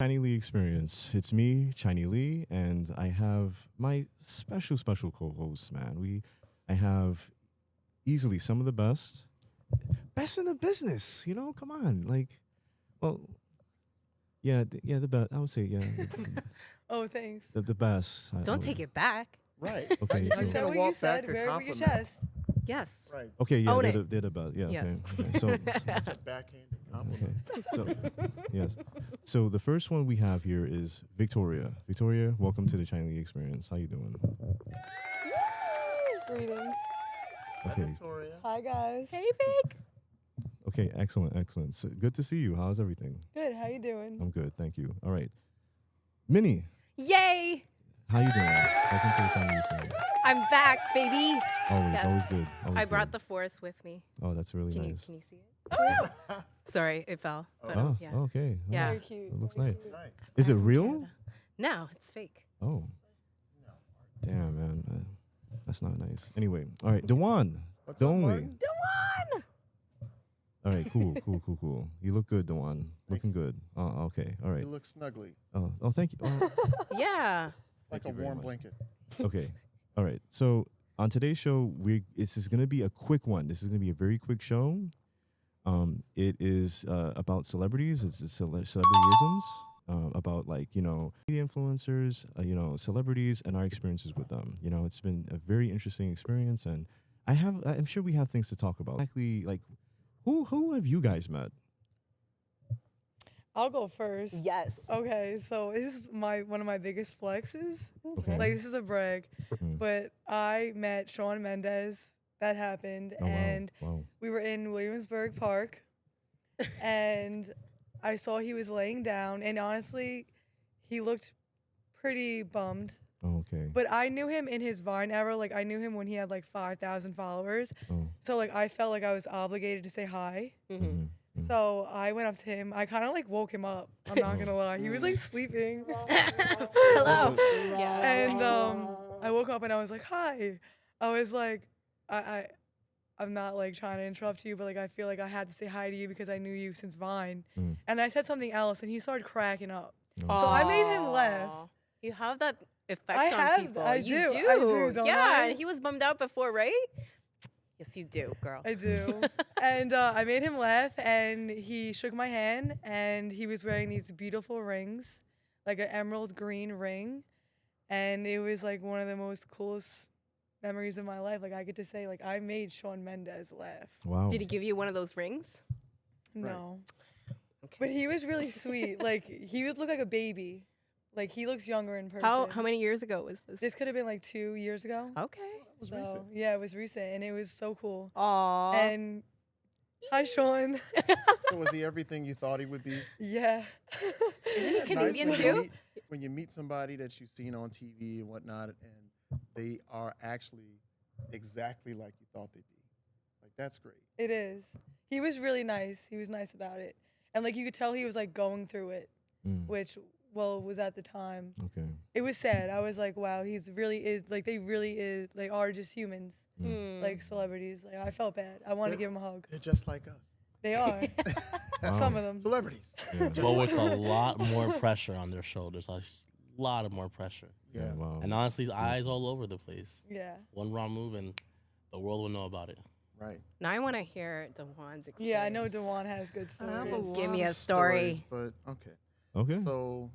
Chineylee Experience. It's me, Chineylee, and I have my special co-hosts, man. I have easily some of the best in the business, come on. Well, yeah, yeah, the best. I would say, yeah, Oh, thanks. the best. Don't take it back. Right. Okay, Right. so- I She's said gonna what you walk said. back a Bear with your compliment. chest. Yes. Right. Okay, yeah, Own they're the best. Yeah, Yes. okay. So, Just backhanded compliment. okay, so yes. So the first one we have here is Victoria. Victoria, welcome to the Chinese Experience. How you doing? Greetings. Hi, Okay, Victoria. Hi, guys. Hey, Vic. okay, excellent. So, good to see you. How's everything? Good. How you doing? I'm good, thank you. All right, Minnie, Yay. how you doing? Welcome to the Chinese Experience. I'm back, baby. Always, Yes. always good. Always I brought good. the forest with me. Oh, that's really Can nice. you see it? Sorry, it fell. But, Oh, yeah. okay. Oh, Yeah. Very cute. It looks very nice. cute. Nice. Is it I have real? to- No, it's fake. Oh, damn, man. That's not nice. Anyway, all right, Dewan. What's The up, only. Martin? All right, cool. You look good, Dewan. Thank Looking good. Oh, okay. All right. You look snuggly, Oh, thank you. Oh, Yeah. like Thank a you very warm much. blanket. okay. All right. So on today's show, this is gonna be a quick one. This is gonna be a very quick show. It is about celebrities. It's celebrityisms. About media influencers, celebrities and our experiences with them. It's been a very interesting experience, and I'm sure we have things to talk about. Exactly, who have you guys met? I'll go first. Yes. Okay, so this is one of my biggest flexes. Okay. Like, this is a brag, Mm. but I met Shawn Mendes. That happened, Oh, wow. and Wow. we were in Williamsburg Park, and I saw he was laying down, and honestly, he looked pretty bummed. Oh, okay. But I knew him in his Vine era. Like, I knew him when he had like 5,000 followers. Oh. So like, I felt like I was obligated to say hi. Mm-hmm. Mhm. So I went up to him. I kind of like woke him up. I'm not gonna lie. He was like sleeping. Hello. Yeah. And I woke up and I was like, hi. I was like, I'm not like trying to interrupt you, but like I feel like I had to say hi to you because I knew you since Vine. Mm. And I said something else and he started cracking up. Oh. So I made him laugh. Aw. You have that effect I on have- people. I You do, I do, don't yeah, I? and he was bummed out before, right? Yes, you do, girl. I do. And I made him laugh and he shook my hand and he was wearing these beautiful rings, like an emerald green ring. And it was like one of the most coolest memories of my life. Like I get to say, like I made Shawn Mendes laugh. Wow. Did he give you one of those rings? No. Okay. But he was really sweet. Like he would look like a baby. Like he looks younger in person. How many years ago was this? This could have been like 2 years ago. Okay. It was So, recent. yeah, it was recent and it was so cool. Aw. And hi Shawn. So was he everything you thought he would be? Yeah. Isn't he Nice Canadian when too? when you meet somebody that you've seen on TV and whatnot, and they are actually exactly like you thought they'd be. Like, that's great. It is. He was really nice. He was nice about it. And like you could tell he was like going through it, Mm. which was at the time. Okay. It was sad. I was like, wow, he's really is like they really is like are just humans. Hmm. Like celebrities. Like I felt bad. I wanted to give him a hug. They're just like us. They are. Wow. Some of them. Celebrities. Yeah. But with a lot more pressure on their shoulders, a lot of more pressure. Yeah. Yeah. Wow. And honestly, eyes all over the place. Yeah. One wrong move and the world will know about it. Right. Now I want to hear Dewan's experience. Yeah, I know Dewan has good I have a stories. Give me lot a of story. stories, but okay. Okay. So,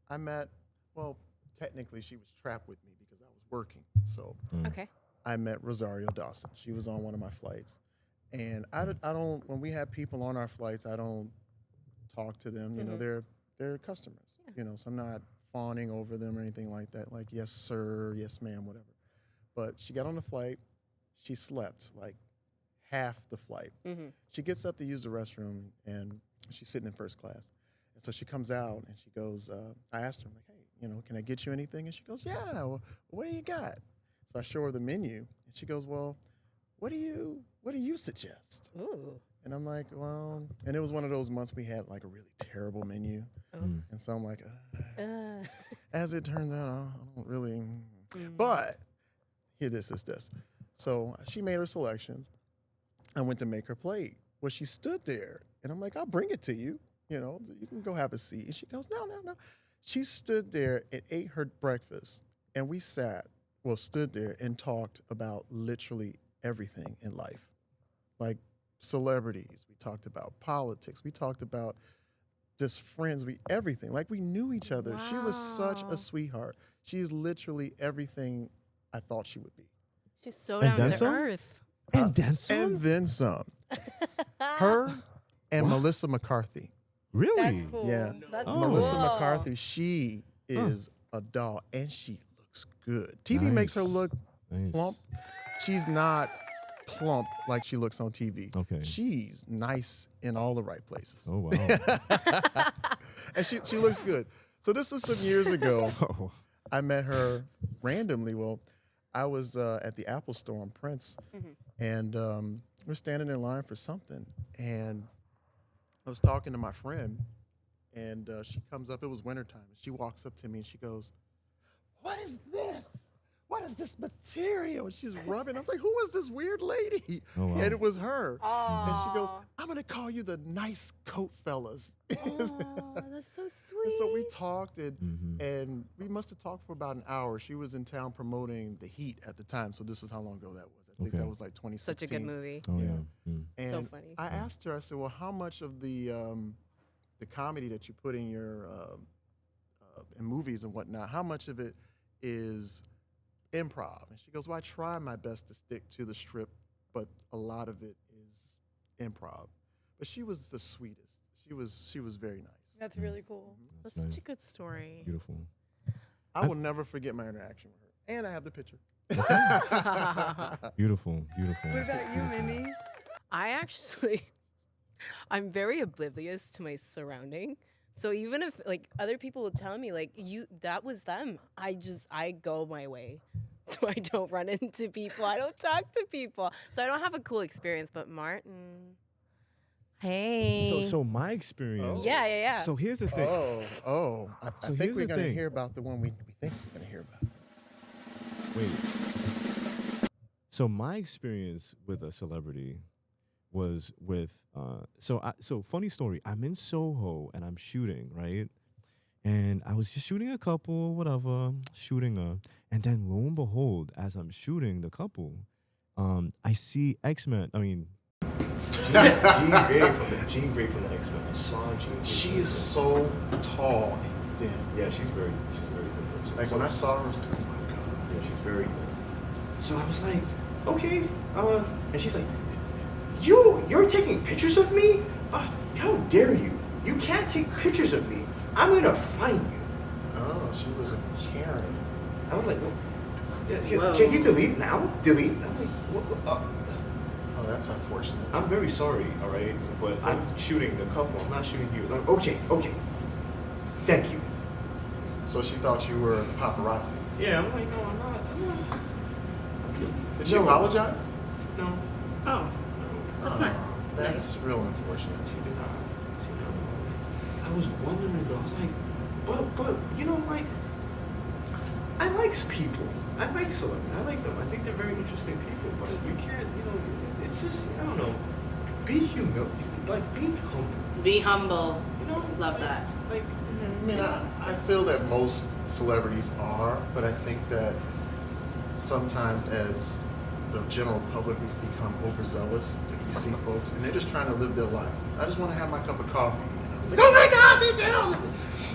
I met, well, technically she was trapped with me because I was working. So Mm. Okay. I met Rosario Dawson. She was on one of my flights. And I don't when we have people on our flights, I don't talk to them. You know, they're customers. You know, so I'm not fawning over them or anything like that. Like, yes, sir, yes, ma'am, whatever. But she got on the flight. She slept like half the flight. Mhm. She gets up to use the restroom, and she's sitting in first class. And so she comes out, and she goes, I asked her, I'm like, hey, you know, can I get you anything? And she goes, yeah, well, what do you got? So I show her the menu, and she goes, well, what do you suggest? Ooh. And I'm like, well, and it was one of those months we had like a really terrible menu. Mm. And so I'm like, Uh, as it turns out, I don't really. But here, this is this. So she made her selections. I went to make her plate. Well, she stood there, and I'm like, I'll bring it to you. you can go have a seat. And she goes, no, no, no. She stood there and ate her breakfast, and we stood there and talked about literally everything in life, like celebrities. We talked about politics. We talked about just friends. Everything. Like we knew each other. Wow. She was such a sweetheart. She is literally everything I thought she would be. She's so And down then to some? earth. And then some? And then some. Her and Melissa McCarthy. Really? That's cool. Yeah. That's Oh. Melissa cool. McCarthy, she is a doll, and she looks good. TV makes her Nice. look Nice. plump. She's not plump like she looks on TV. Okay. She's nice in all the right places. Oh, wow. And she looks good. So this was some years ago. Oh. I met her randomly. Well, I was at the Apple store on Prince, and we're standing in line for something. And I was talking to my friend, and she comes up. It was wintertime. And she walks up to me, and she goes, "What is this? What is this material?" And she's rubbing. I was like, "Who is this weird lady?" Oh, wow. And it was her. Aww. And she goes, "I'm going to call you the nice coat fellas." Oh, that's so sweet. And so we talked, and, Mhm. and we must have talked for about an hour. She was in town promoting The Heat at the time, so this is how long ago that was. I think Okay. that was like 2016. Such a good movie. Oh, yeah. Yeah. Mm. And So funny. I asked her, I said, "Well, how much of the comedy that you put in your in movies and whatnot, how much of it is improv?" And she goes, "Well, I try my best to stick to the script, but a lot of it is improv." But she was the sweetest. She was very nice. That's really cool. That's That's such a good story. Beautiful. I will never forget my interaction with her. And I have the picture. Beautiful. Beautiful. What about you, Beautiful. Minnie? I'm very oblivious to my surrounding. So even if like other people will tell me like that was them, I go my way. So I don't run into people. I don't talk to people. So I don't have a cool experience. But Martin, hey. So my experience. Oh. yeah. So here's the thing. I So think here's we're the going to thing. hear about the one we think we're going to hear about. Wait. So my experience with a celebrity was with so funny story. I'm in Soho and I'm shooting, right? And I was just shooting a couple, whatever, and then lo and behold, as I'm shooting the couple, I see X-Men. I mean, Jean Grey from the X-Men. I saw Jean Grey. She is so tall and thin. Yeah, she's very thin. Like when I saw her, I was like, "Oh my God." Yeah, she's very thin. So I was like, okay, and she's like, you're taking pictures of me? How dare you? You can't take pictures of me. I'm gonna find you. Oh, she was a Karen. I was like, well, Whoa. can you delete now? Delete? I'm like, what? Oh, that's unfortunate. I'm very sorry, all right, but I'm shooting the couple. I'm not shooting you. Like, okay, thank you. So she thought you were paparazzi. Yeah, I'm like, no, I'm not. Did she apologize? No, Oh, that's not. That's real unfortunate. she did not. I was wondering though. I was like, but like, I likes people. I like celebrities. I like them. I think they're very interesting people. But you can't, it's just, I don't know. Be humble. Like, be humble. Be humble. Love like, that. Like, I mean, I feel that most celebrities are, but I think that sometimes as the general public, we become overzealous if you see folks and they're just trying to live their life. I just want to have my cup of coffee. Like, oh my God, this down.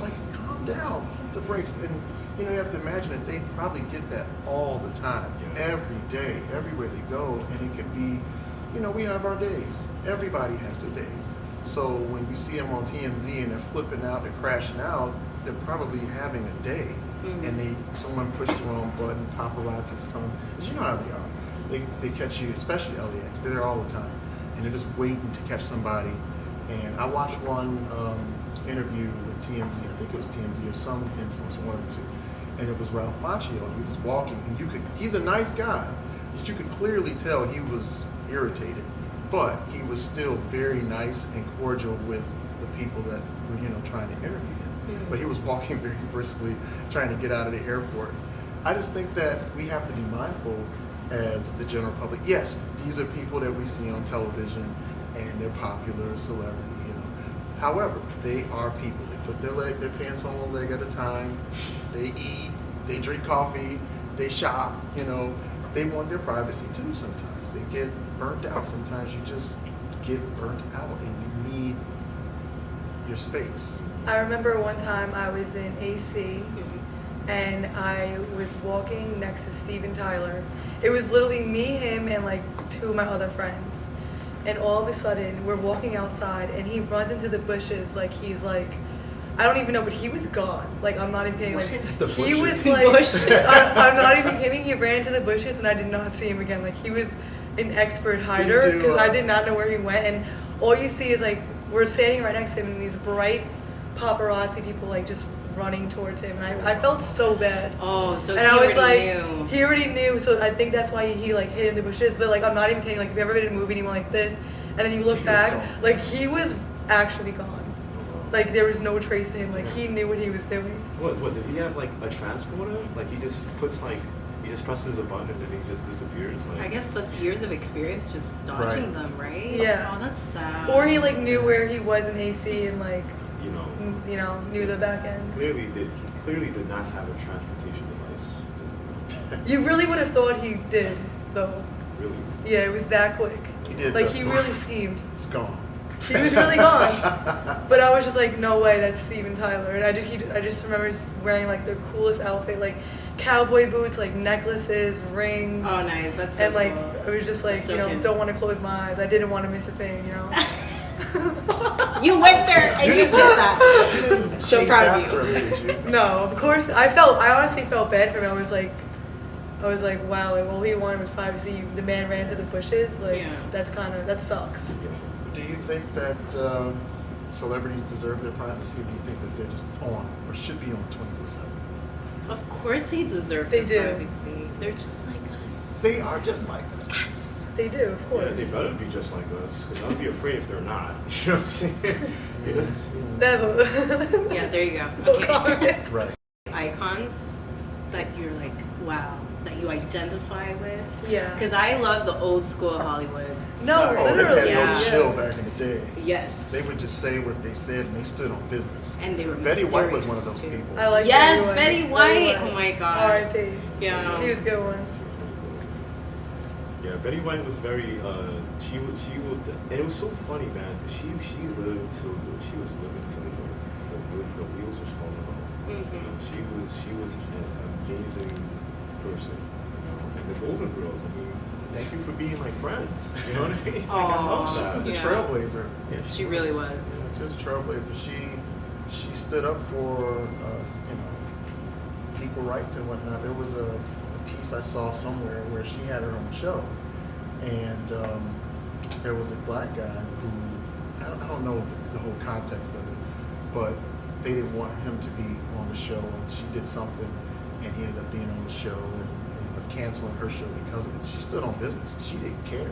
Like, calm down, pump the brakes. And you have to imagine that they probably get that all the time, every day, everywhere they go. And it could be, we have our days. Everybody has their days. So when you see them on TMZ and they're flipping out, they're crashing out, they're probably having a day. Mm-hmm. And someone pushed the wrong button, paparazzi's coming. Because you know how they are. They catch you, especially LAX, they're there all the time. And they're just waiting to catch somebody. And I watched one interview with TMZ, I think it was TMZ or some influencer, one or two. And it was Ralph Macchio, and he was walking, and he's a nice guy, but you could clearly tell he was irritated. But he was still very nice and cordial with the people that were, trying to interview him. Mm-hmm. But he was walking very briskly, trying to get out of the airport. I just think that we have to be mindful as the general public. Yes, these are people that we see on television, and they're popular, celebrity, However, they are people. They put their pants on one leg at a time. They eat. They drink coffee. They shop. You know, they want their privacy too. Sometimes they get burnt out. Sometimes you just get burnt out, and you need your space. I remember one time I was in AC and I was walking next to Steven Tyler. It was literally me, him, and like two of my other friends. And all of a sudden, we're walking outside and he runs into the bushes like he's like, I don't even know, but he was gone. Like, I'm not even kidding. Like, The he bushes? was like, Bushes. I'm not even kidding. He ran into the bushes and I did not see him again. Like, he was an expert hider do, because I did not know where he went. And all you see is like, we're standing right next to him and these bright paparazzi people like just running towards him. And I felt so bad. Oh, so And he I was already like, knew. he already knew, so I think that's why he like hid in the bushes. But like, I'm not even kidding. Like, if you ever been in a movie and you went like this, and then you look He was back, gone. like he was actually gone. Like there was no trace of him. Like he knew what he was doing. What does he have like a transporter? Like he just puts like he just presses a button and then he just disappears. Like I guess that's years of experience just dodging them, right? Yeah. Oh, that's sad. Or he like knew where he was in AC and like you know knew the back ends. he clearly did not have a transportation device. You really would have thought he did though. Really. Yeah, it was that quick. He did. Like though. he really schemed. It's gone. He was really gone. But I was just like, no way, that's Steven Tyler. And I just remember wearing like the coolest outfit, like cowboy boots, like necklaces, rings. Oh, nice. That's so And like, cool. I was just like, That's so you know, cute. don't want to close my eyes. I didn't want to miss a thing, you know. You went there and you did that. So Chase proud after of you. him, did you? No, of course. I honestly felt bad for him. I was like, wow, like, all he wanted was privacy. The man ran into the bushes. Like, Yeah. that sucks. Do you think that celebrities deserve their privacy? Or do you think that they're just on or should be on 24/7? Of course they deserve They their do. privacy. They're just like us. They are just like us. Yes. They do, of course. Yeah, they better be just like us. Because I'd be afraid if they're not. You know what I'm saying? Yeah. That's Yeah, there you go. Oh, Okay. God. Right. Icons that you're like, wow, that you identify with. Yeah. Because I love the old school Hollywood. No, stars. Oh, they literally, had yeah. no chill back in the day. Yes. They would just say what they said and they stood on business. And they were Betty White was mysterious, one of those too. people. I like Yes, Betty Betty White. Oh my gosh. R.I.P. Yeah. She was a good one. Yeah, Betty White was very. She would, and it was so funny, man. 'Cause she lived till she was living till the wheels was falling off. Mm-hmm. She was an amazing person. You know? And the Golden Girls. I mean, thank you for being my friend. You know what I mean? Like, I love Aw. She that. was a Yeah. trailblazer. Yeah, She really was. Yeah, she was a trailblazer. She stood up for equal rights and whatnot. There was a piece I saw somewhere where she had her own show, and there was a black guy who I don't know the whole context of it, but they didn't want him to be on the show, and she did something, and he ended up being on the show and ended up canceling her show because of it. She stood on business. She didn't care.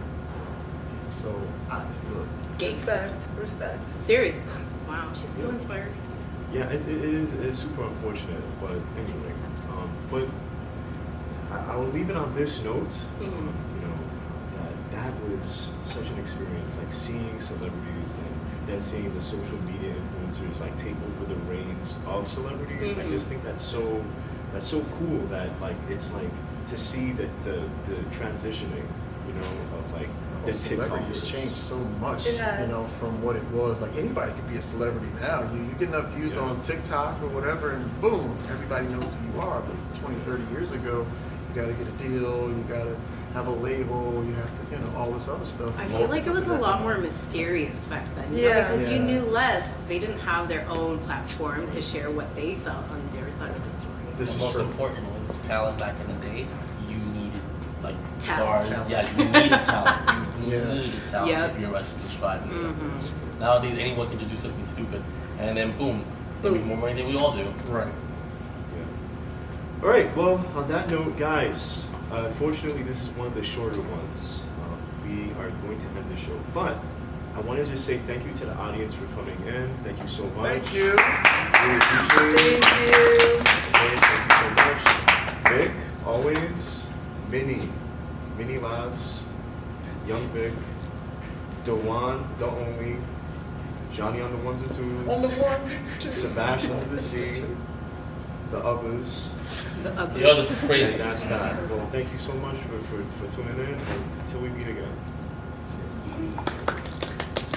So I look. Respect. Seriously. Wow. She's so inspired. Yeah, it is super unfortunate, but anyway. But I will leave it on this note. Mhm. You know, that was such an experience, like seeing celebrities and then seeing the social media influencers like take over the reins of celebrities. I Mhm. just think that's so cool that like it's like to see that the transitioning, you know, of like the Celebrity has TikTokers. changed so much, It has. you know, from what it was. Like anybody could be a celebrity now. You get enough views Yeah. on TikTok or whatever, and boom, everybody knows who you are. But 20, 30 years ago, you got to get a deal, you got to have a label, you have to, you know, all this other stuff. I feel like it was a lot more mysterious back then. You know, Yeah. because you Yeah. knew less. They didn't have their own platform to share what they felt on their side of the story. This is Most true. importantly, talent back in the day, you needed like Talent. stars. Yeah, you needed talent. You Yeah. needed talent Yep. if you're actually describing it. Mhm. Nowadays, anyone can just do something stupid, and then boom, they make Boom. more money than we all do. Right. Yeah. All right. Well, on that note, guys, unfortunately, this is one of the shorter ones. We are going to end the show, but I want to just say thank you to the audience for coming in. Thank you so much. Thank you. Really appreciate it. Thank you. And thank you so much. Vic, always. Minnie Labs, Young Vic, Dewan, the only, Johnny on the ones and twos. On the one, two. Sebastian under the sea. The others. The others is crazy. And that's that. Well, thank you so much for tuning in. And until we meet again.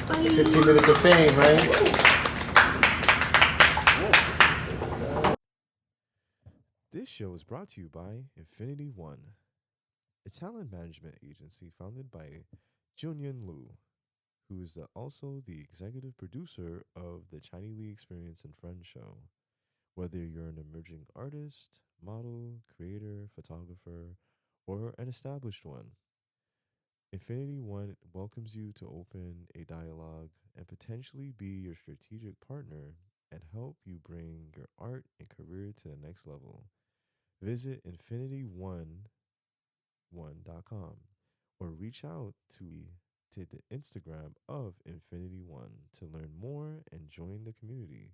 15 minutes of fame, right? This show is brought to you by Infinity One, a talent management agency founded by Junyun Liu, who is also the executive producer of the Chineylee Experience and Friends show. Whether you're an emerging artist, model, creator, photographer, or an established one, Infinity One welcomes you to open a dialogue and potentially be your strategic partner and help you bring your art and career to the next level. Visit infinityone.com or reach out to the Instagram of Infinity One to learn more and join the community.